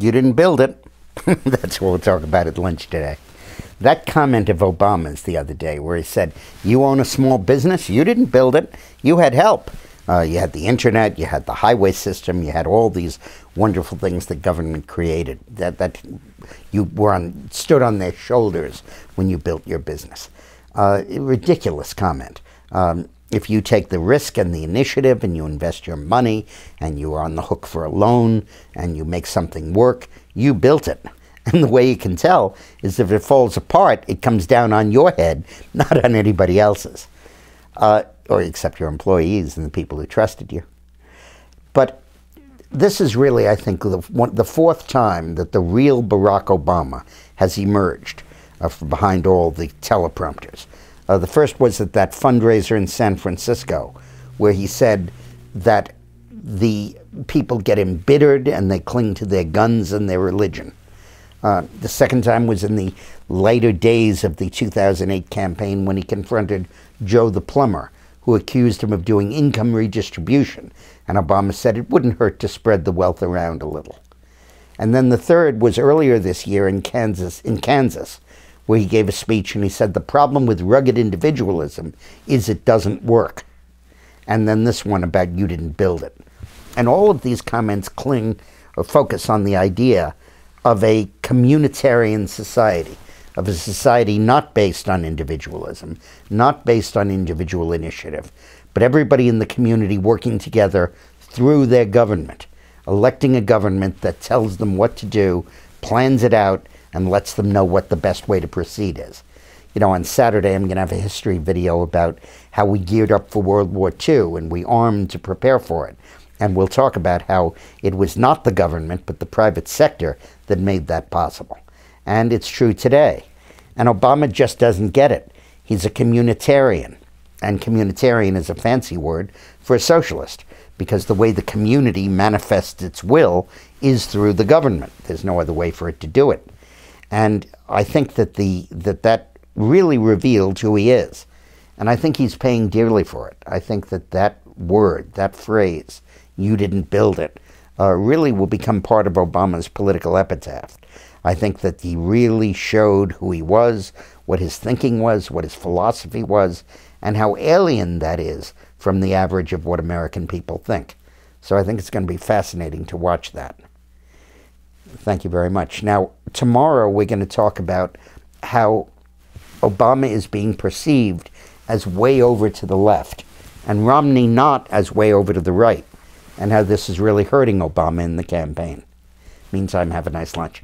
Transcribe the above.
You didn't build it. That's what we'll talk about at lunch today. That comment of Obama's the other day where he said, you own a small business, you didn't build it, you had help. You had the internet, you had the highway system, you had all these wonderful things that government created that you stood on their shoulders when you built your business. Ridiculous comment. If you take the risk and the initiative and you invest your money and you are on the hook for a loan and you make something work, you built it. And the way you can tell is if it falls apart, it comes down on your head, not on anybody else's. Or except your employees and the people who trusted you. But this is really, I think, the fourth time that the real Barack Obama has emerged from behind all the teleprompters. The first was at that fundraiser in San Francisco, where he said that the people get embittered and they cling to their guns and their religion. The second time was in the later days of the 2008 campaign when he confronted Joe the plumber, who accused him of doing income redistribution, and Obama said it wouldn't hurt to spread the wealth around a little. And then the third was earlier this year in Kansas, where he gave a speech and he said the problem with rugged individualism is it doesn't work. And then this one about you didn't build it. And all of these comments focus on the idea of a communitarian society, of a society not based on individualism, not based on individual initiative, but everybody in the community working together through their government, electing a government that tells them what to do, plans it out, and lets them know what the best way to proceed is. You know, on Saturday I'm going to have a history video about how we geared up for World War II and we armed to prepare for it. And we'll talk about how it was not the government but the private sector that made that possible. And it's true today. And Obama just doesn't get it. He's a communitarian. And communitarian is a fancy word for a socialist, because the way the community manifests its will is through the government. There's no other way for it to do it. And I think that that really revealed who he is. And I think he's paying dearly for it. I think that that word, that phrase, you didn't build it, really will become part of Obama's political epitaph. I think that he really showed who he was, what his thinking was, what his philosophy was, and how alien that is from the average of what American people think. So I think it's going to be fascinating to watch that. Thank you very much. Now, tomorrow we're going to talk about how Obama is being perceived as way over to the left, and Romney not as way over to the right, and how this is really hurting Obama in the campaign. Meantime, have a nice lunch.